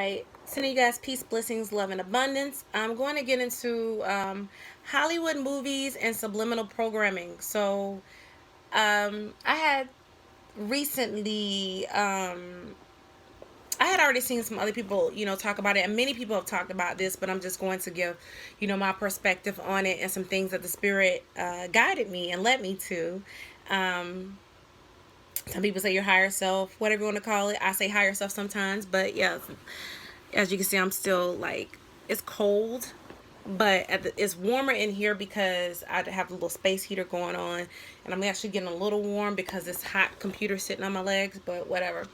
Alright, sending you guys peace, blessings, love, and abundance. I'm going to get into Hollywood movies and subliminal programming. So, I had recently, I had already seen some other people, talk about it, and many people have talked about this, but I'm just going to give, my perspective on it and some things that the Spirit guided me and led me to. Um, some people say your higher self, whatever you want to call it. I say higher self sometimes, but yeah, as you can see, I'm still like, it's cold, but it's warmer in here because I have a little space heater going on, and I'm actually getting a little warm because this hot computer sitting on my legs, but whatever.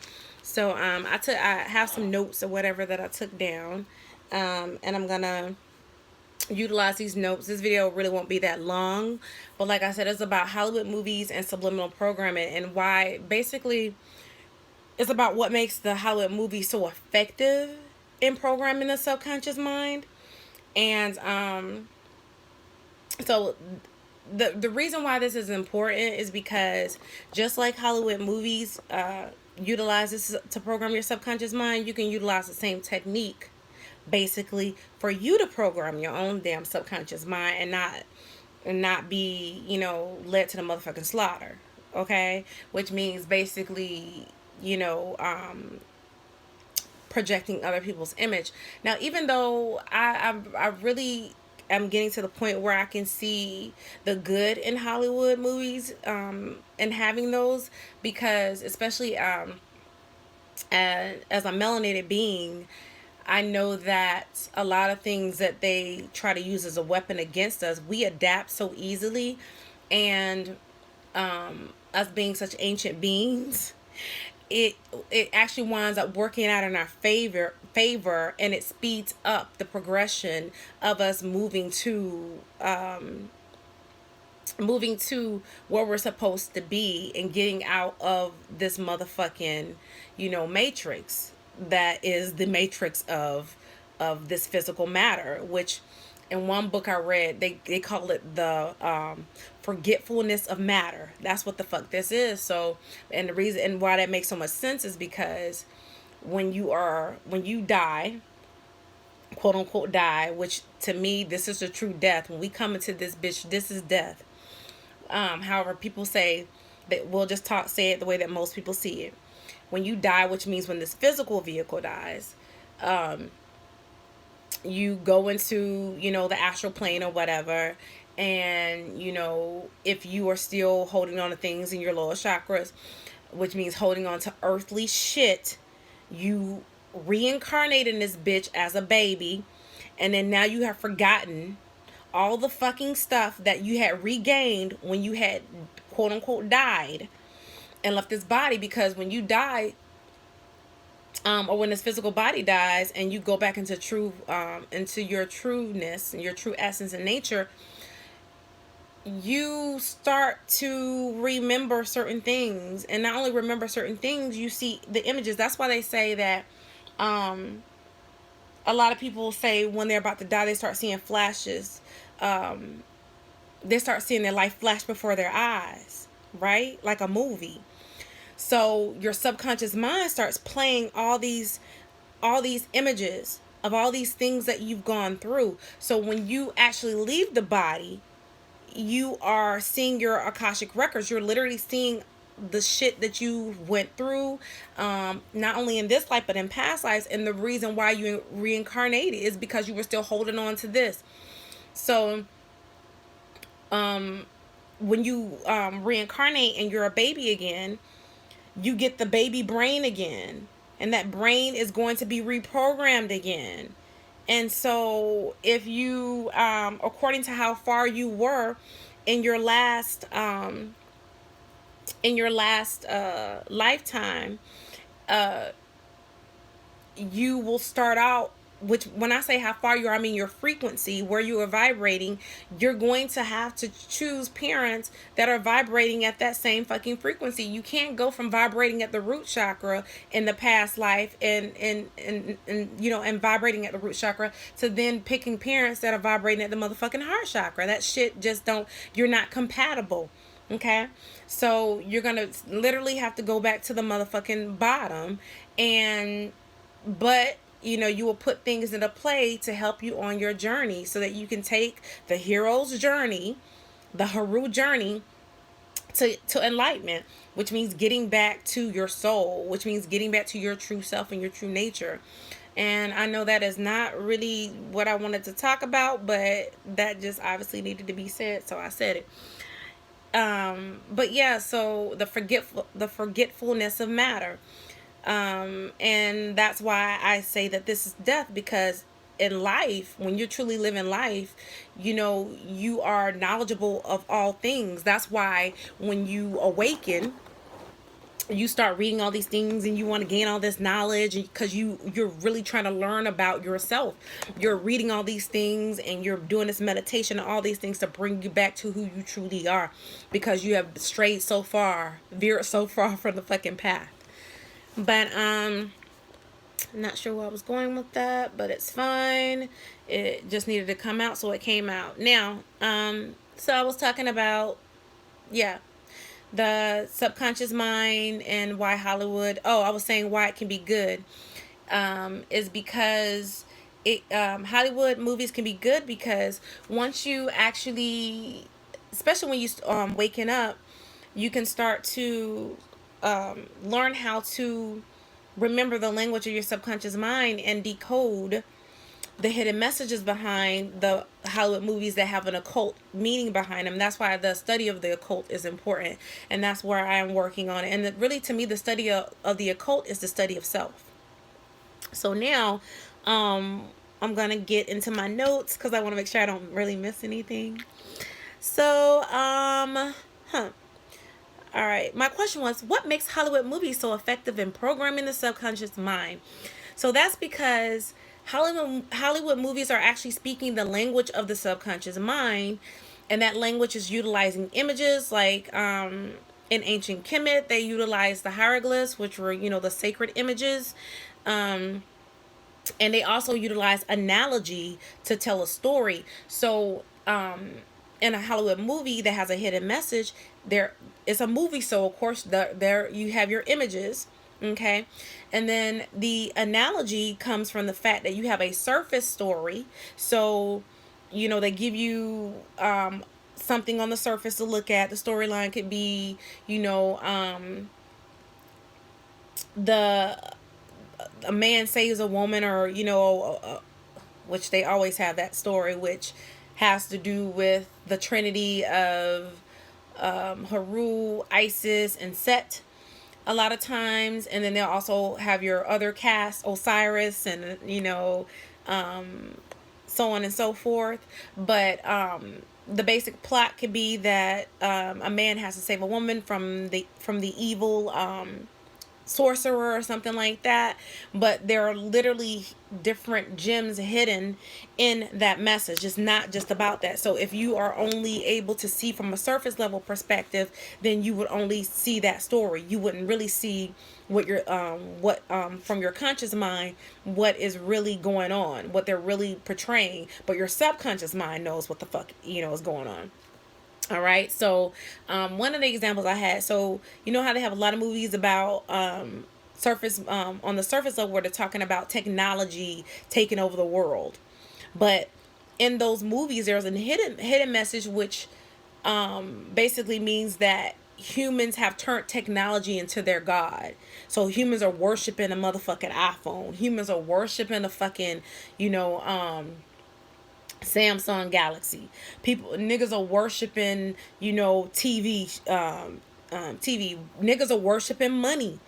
So I have some notes or whatever that I took down, and I'm gonna utilize these notes. This video really won't be that long, but like I said, it's about Hollywood movies and subliminal programming, and why basically it's about what makes the Hollywood movie so effective in programming the subconscious mind. And so the reason why this is important is because just like Hollywood movies utilize this to program your subconscious mind, you can utilize the same technique basically for you to program your own damn subconscious mind and not be, led to the motherfucking slaughter. Okay? Which means basically, you know, projecting other people's image. Now, even though I really am getting to the point where I can see the good in Hollywood movies, and having those, because especially as a melanated being, I know that a lot of things that they try to use as a weapon against us, we adapt so easily, and us being such ancient beings, it actually winds up working out in our favor, and it speeds up the progression of us moving to where we're supposed to be and getting out of this motherfucking, matrix that is the matrix of this physical matter, which in one book I read, they call it the forgetfulness of matter. That's what the fuck this is. So, and the reason and why that makes so much sense is because when you die, quote unquote die, which to me this is the true death. When we come into this bitch, this is death. However, people say that, we'll just say it the way that most people see it. When you die, which means when this physical vehicle dies, you go into, the astral plane or whatever, and if you are still holding on to things in your lower chakras, which means holding on to earthly shit, you reincarnate in this bitch as a baby, and then now you have forgotten all the fucking stuff that you had regained when you had quote unquote died and left this body. Because when you die, or when this physical body dies and you go back into into your trueness and your true essence and nature, you start to remember certain things, and not only remember certain things, you see the images. That's why they say that a lot of people say when they're about to die, they start seeing flashes. They start seeing their life flash before their eyes, right? Like a movie. So your subconscious mind starts playing all these images of all these things that you've gone through. So when you actually leave the body, you are seeing your Akashic records. You're literally seeing the shit that you went through, not only in this life but in past lives. And the reason why you reincarnated is because you were still holding on to this. So when you reincarnate and you're a baby again, you get the baby brain again, and that brain is going to be reprogrammed again. And so if you, according to how far you were in your last lifetime, you will start out, which when I say how far you are, I mean your frequency, where you are vibrating. You're going to have to choose parents that are vibrating at that same fucking frequency. You can't go from vibrating at the root chakra in the past life and vibrating at the root chakra to then picking parents that are vibrating at the motherfucking heart chakra. That shit just you're not compatible. Okay, so you're gonna literally have to go back to the motherfucking bottom, but you will put things into play to help you on your journey so that you can take the hero's journey, the Haru journey, to enlightenment, which means getting back to your soul, which means getting back to your true self and your true nature. And I know that is not really what I wanted to talk about, but that just obviously needed to be said, so I said it. But yeah, so the forgetfulness of matter. And that's why I say that this is death, because in life, when you're truly living life, you are knowledgeable of all things. That's why when you awaken, you start reading all these things and you want to gain all this knowledge, because you're really trying to learn about yourself. You're reading all these things and you're doing this meditation and all these things to bring you back to who you truly are, because you have strayed so far, veered so far from the fucking path. But not sure where I was going with that, but it's fine. It just needed to come out, so it came out. Now, so I was talking about, yeah, the subconscious mind and why Hollywood. Oh, I was saying why it can be good. Is because Hollywood movies can be good because once you actually, especially when you waking up, you can start to learn how to remember the language of your subconscious mind and decode the hidden messages behind the Hollywood movies that have an occult meaning behind them. That's why the study of the occult is important, and that's where I am working on it. And really, to me, the study of the occult is the study of self. So now, I'm gonna get into my notes because I want to make sure I don't really miss anything. So, all right. My question was, what makes Hollywood movies so effective in programming the subconscious mind? So that's because Hollywood movies are actually speaking the language of the subconscious mind, and that language is utilizing images like in ancient Kemet they utilized the hieroglyphs, which were the sacred images. And they also utilize analogy to tell a story. So in a Hollywood movie that has a hidden message, there it's a movie, so of course there you have your images, okay, and then the analogy comes from the fact that you have a surface story. So they give you something on the surface to look at. The storyline could be the a man saves a woman, or which they always have that story, which has to do with the trinity of Haru, Isis, and Set a lot of times. And then they'll also have your other cast, Osiris, and so on and so forth. But the basic plot could be that a man has to save a woman from the evil sorcerer or something like that. But there are literally different gems hidden in that message. It's not just about that. So if you are only able to see from a surface level perspective, then you would only see that story. You wouldn't really see what your from your conscious mind, what is really going on, what they're really portraying. But your subconscious mind knows what the fuck is going on. All right. So one of the examples I had, so how they have a lot of movies about surface on the surface level where they're talking about technology taking over the world. But in those movies, there's a hidden message, which basically means that humans have turned technology into their god. So humans are worshiping a motherfucking iPhone. Humans are worshiping a fucking Samsung Galaxy. Niggas are worshiping TV. TV. Niggas are worshiping money.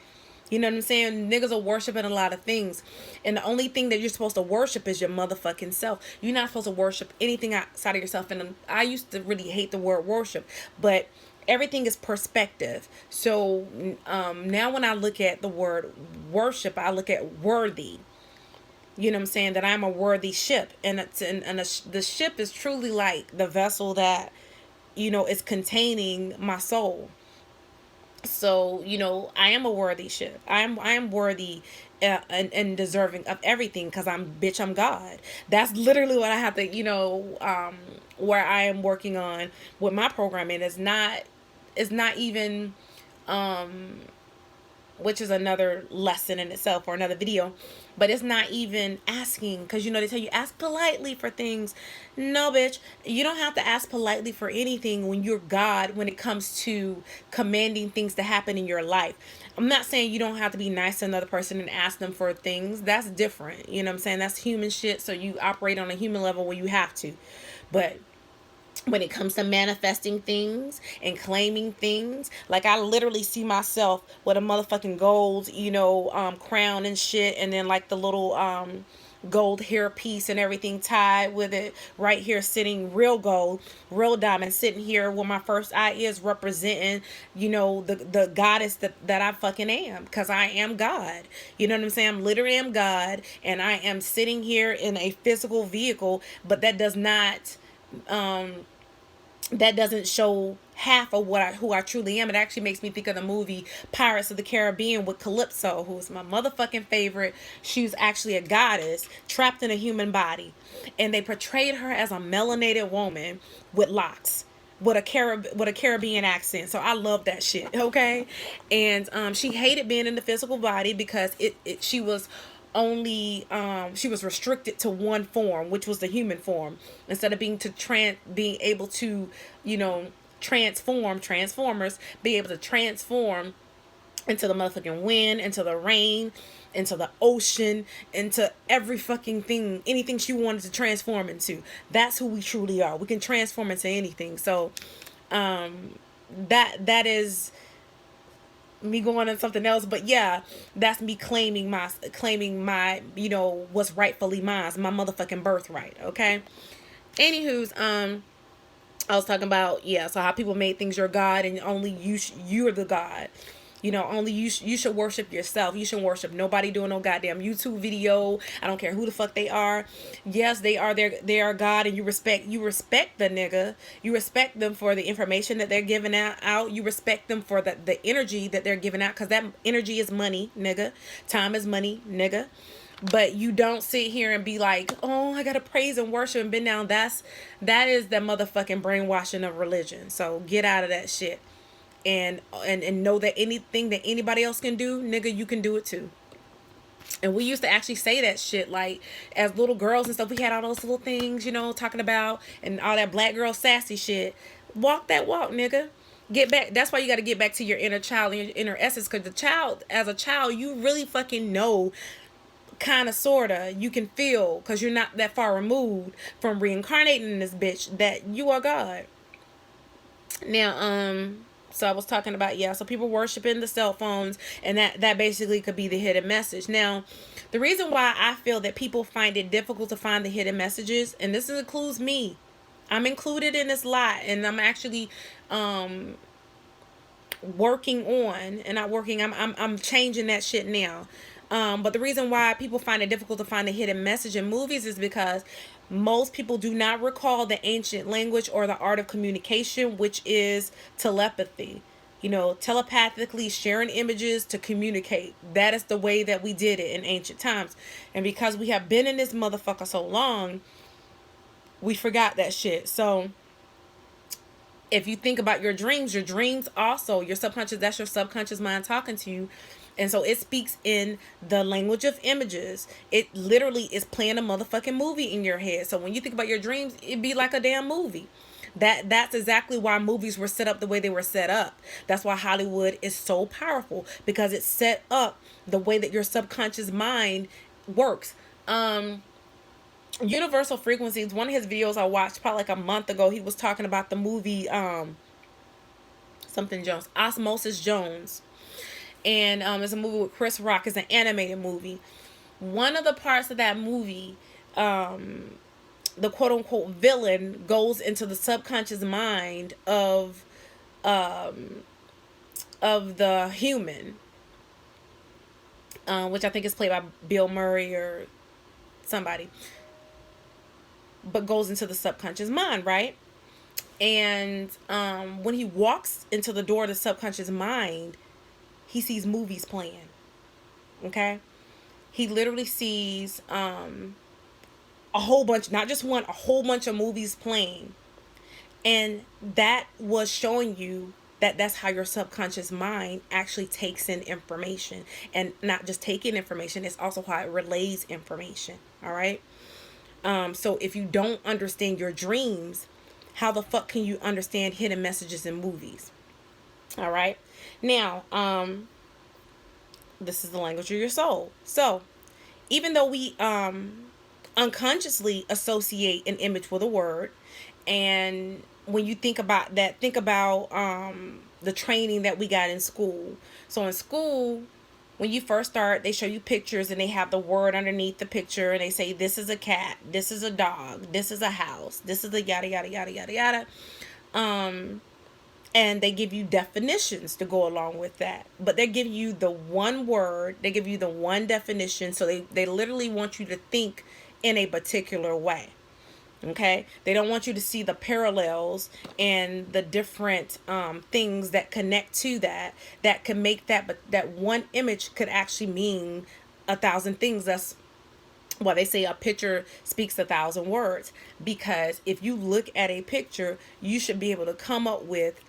You know what I'm saying? Niggas are worshiping a lot of things. And the only thing that you're supposed to worship is your motherfucking self. You're not supposed to worship anything outside of yourself. And I used to really hate the word worship, but everything is perspective. So now when I look at the word worship, I look at worthy. You know what I'm saying? That I'm a worthy ship. And the ship is truly like the vessel that, is containing my soul. So, I am a worthy ship. I am worthy and deserving of everything, because I'm God. That's literally what I have to, where I am working on with my programming. It's not even, which is another lesson in itself or another video. But it's not even asking, because you know they tell you ask politely for things. No, bitch, you don't have to ask politely for anything when you're God, when it comes to commanding things to happen in your life. I'm not saying you don't have to be nice to another person and ask them for things. That's different. You know what I'm saying? That's human shit. So you operate on a human level where you have to. But when it comes to manifesting things and claiming things, like I literally see myself with a motherfucking gold, crown and shit, and then like the little gold hair piece and everything tied with it right here, sitting real gold, real diamond, sitting here where my first eye is, representing, the goddess that I fucking am, because I am God. You know what I'm saying? I'm literally am God, and I am sitting here in a physical vehicle, but that does not that doesn't show half of who I truly am. It actually makes me think of the movie Pirates of the Caribbean with Calypso, who is my motherfucking favorite. She was actually a goddess trapped in a human body, and they portrayed her as a melanated woman with locks, with a Caribbean accent. So I love that shit. Okay, and she hated being in the physical body because she was only she was restricted to one form, which was the human form, instead of being able to, transformers, be able to transform into the motherfucking wind, into the rain, into the ocean, into every fucking thing, anything she wanted to transform into. That's who we truly are. We can transform into anything. So that is me going on something else, but yeah, that's me claiming my what's rightfully mine, my motherfucking birthright. Okay. Anywho's, I was talking about, yeah, so how people made things your God, and only you're the God. Only you should worship yourself. You shouldn't worship nobody doing no goddamn YouTube video. I don't care who the fuck they are. Yes, they are God, and you respect the nigga. You respect them for the information that they're giving out. You respect them for the energy that they're giving out, because that energy is money, nigga. Time is money, nigga. But you don't sit here and be like, oh, I gotta praise and worship and bend down. That is the motherfucking brainwashing of religion. So get out of that shit. And know that anything that anybody else can do, nigga, you can do it too. And we used to actually say that shit, like, as little girls and stuff. We had all those little things, talking about, and all that black girl sassy shit. Walk that walk, nigga. Get back. That's why you got to get back to your inner child and your inner essence, because as a child, you really fucking know, kind of, sorta, you can feel, because you're not that far removed from reincarnating in this bitch, that you are God. Now, so I was talking about, yeah, so people worshiping the cell phones, and that basically could be the hidden message. Now, the reason why I feel that people find it difficult to find the hidden messages, and this includes me, I'm included in this lot, and I'm actually working on, and not working, I'm changing that shit now. But the reason why people find it difficult to find the hidden message in movies is because most people do not recall the ancient language or the art of communication, which is telepathy. Telepathically sharing images to communicate. That is the way that we did it in ancient times. And because we have been in this motherfucker so long, we forgot that shit. So if you think about your dreams also, your subconscious, that's your subconscious mind talking to you. And so it speaks in the language of images. It literally is playing a motherfucking movie in your head. So when you think about your dreams, it'd be like a damn movie. That's exactly why movies were set up the way they were set up. That's why Hollywood is so powerful, because it's set up the way that your subconscious mind works. Universal Frequencies, one of his videos I watched probably like a month ago, he was talking about the movie something Jones, Osmosis Jones. And it's a movie with Chris Rock. It's an animated movie. One of the parts of that movie, the quote unquote villain goes into the subconscious mind of the human, which I think is played by Bill Murray or somebody, but goes into the subconscious mind, right? And when he walks into the door of the subconscious mind, he sees movies playing. Okay? He literally sees a whole bunch, not just one, a whole bunch of movies playing. And that was showing you That's how your subconscious mind actually takes in information, and not just taking information, it's also how it relays information. All right. So if you don't understand your dreams, how the fuck can you understand hidden messages in movies? All right. Now, this is the language of your soul. So even though we unconsciously associate an image with a word, and when you think about that, think about the training that we got in school. So in school, when you first start, they show you pictures and they have the word underneath the picture, and they say this is a cat, this is a dog, this is a house, this is a yada yada yada yada yada. And they give you definitions to go along with that, but they give you the one word, they give you the one definition, so they literally want you to think in a particular way. Okay, they don't want you to see the parallels and the different things that connect to that, that can make that, but that one image could actually mean 1,000 things. That's why they say a picture speaks 1,000 words, because if you look at a picture, you should be able to come up with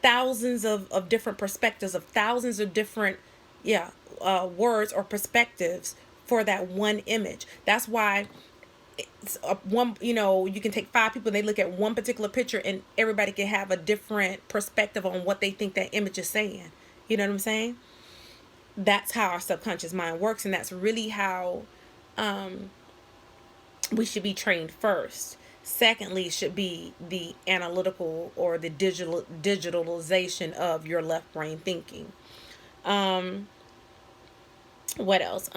thousands of different perspectives, of thousands of different, yeah, words or perspectives for that one image. That's why it's one, you can take 5 people and they look at one particular picture and everybody can have a different perspective on what they think that image is saying. You know what I'm saying? That's how our subconscious mind works, and that's really how we should be trained first. Secondly, should be the analytical or the digitalization of your left brain thinking. What else?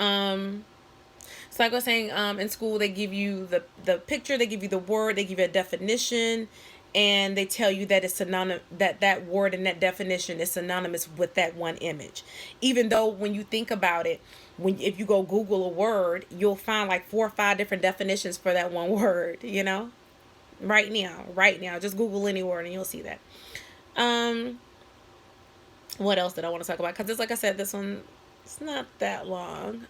So like I was saying, in school they give you the picture, they give you the word, they give you a definition, and they tell you that it's synonymous, that word and that definition is synonymous with that one image. Even though when you think about it, if you go Google a word, you'll find like 4 or 5 different definitions for that one word. Right now, just Google any word and you'll see that. What else did I want to talk about? Because it's like I said, this one, it's not that long.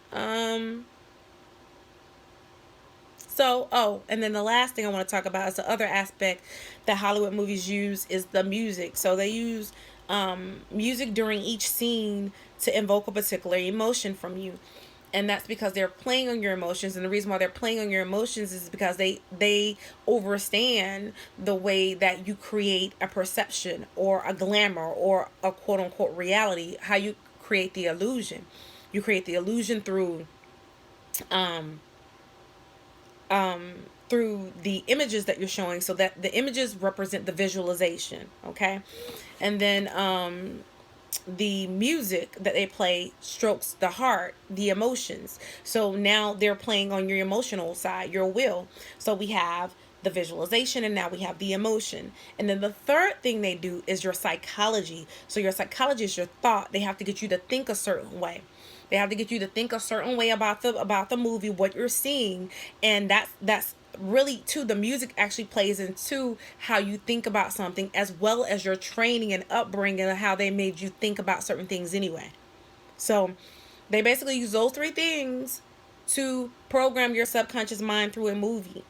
And then the last thing I want to talk about is the other aspect that Hollywood movies use is the music. So they use music during each scene to invoke a particular emotion from you. And that's because they're playing on your emotions. And the reason why they're playing on your emotions is because they understand the way that you create a perception or a glamour or a quote unquote reality, how you create the illusion. You create the illusion through through the images that you're showing, so that the images represent the visualization. Okay. And then the music that they play strokes the heart, the emotions. So now they're playing on your emotional side, your will. So we have the visualization and now we have the emotion. And then the third thing they do is your psychology. So your psychology is your thought. They have to get you to think a certain way. They have to get you to think a certain way about the movie, what you're seeing, and that's really too, the music actually plays into how you think about something, as well as your training and upbringing and how they made you think about certain things anyway. So they basically use those 3 things to program your subconscious mind through a movie.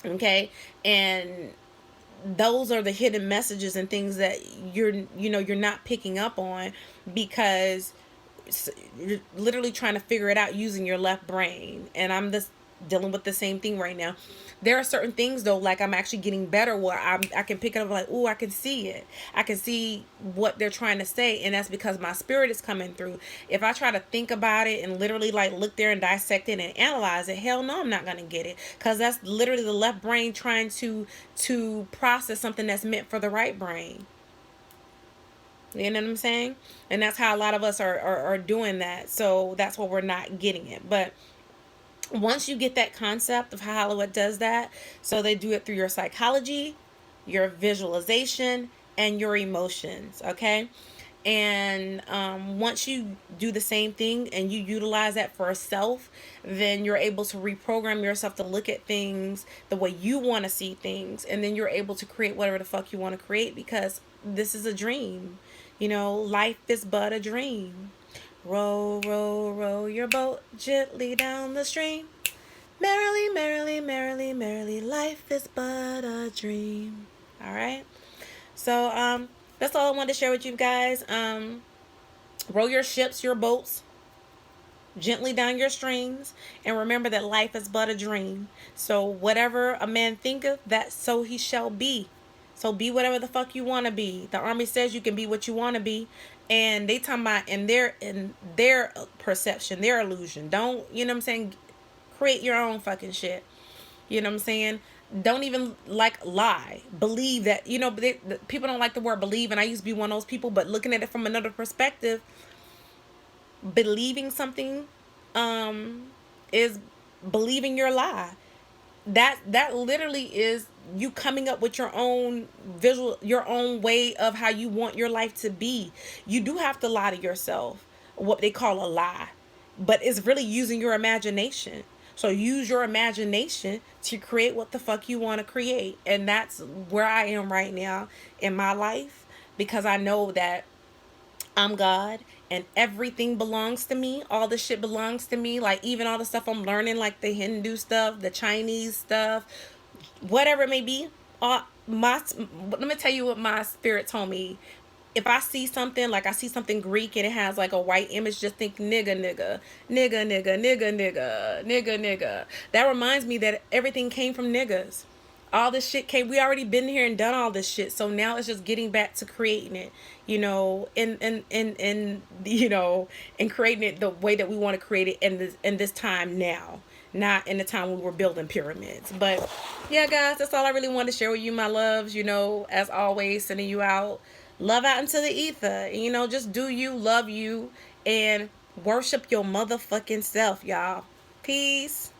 Okay. And those are the hidden messages and things that you're not picking up on, because you're literally trying to figure it out using your left brain. And I'm just dealing with the same thing right now. There are certain things though, like I'm actually getting better where I can pick it up, like, oh, I can see it. I can see what they're trying to say, and that's because my spirit is coming through. If I try to think about it and literally like look there and dissect it and analyze it, hell no, I'm not gonna get it, because that's literally the left brain trying to process something that's meant for the right brain. You know what I'm saying? And that's how a lot of us are doing that. So that's why we're not getting it. But once you get that concept of how Hollywood does that, so they do it through your psychology, your visualization, and your emotions. Okay. And once you do the same thing and you utilize that for self, then you're able to reprogram yourself to look at things the way you want to see things. And then you're able to create whatever the fuck you want to create, because this is a dream. Life is but a dream. Row, row, row your boat gently down the stream. Merrily, merrily, merrily, merrily, life is but a dream. All right. So, That's all I wanted to share with you guys. Row your ships, your boats gently down your streams, and remember that life is but a dream. So whatever a man thinketh, that so he shall be. So be whatever the fuck you want to be. The army says you can be what you want to be, and they talking about in their perception, their illusion. Don't, you know what I'm saying? Create your own fucking shit. You know what I'm saying? Don't even like lie. Believe that, people don't like the word believe, and I used to be one of those people, but looking at it from another perspective, believing something is believing your lie. That literally is you coming up with your own visual, your own way of how you want your life to be. You do have to lie to yourself, what they call a lie, but it's really using your imagination. So use your imagination to create what the fuck you want to create. And that's where I am right now in my life, because I know that I'm God and everything belongs to me. All the shit belongs to me. Like, even all the stuff I'm learning, like the Hindu stuff, the Chinese stuff, whatever it may be. Let me tell you what my spirit told me. If I see something, like I see something Greek and it has like a white image, just think nigga, nigga, nigga, nigga, nigga, nigga, nigga, nigga. That reminds me that everything came from niggas. All this shit came, we already been here and done all this shit, so now it's just getting back to creating it, and creating it the way that we want to create it in this time now, not in the time when we were building pyramids. But yeah, guys, that's all I really wanted to share with you, my loves. As always, sending you out love out into the ether, and just do you, love you, and worship your motherfucking self, y'all. Peace.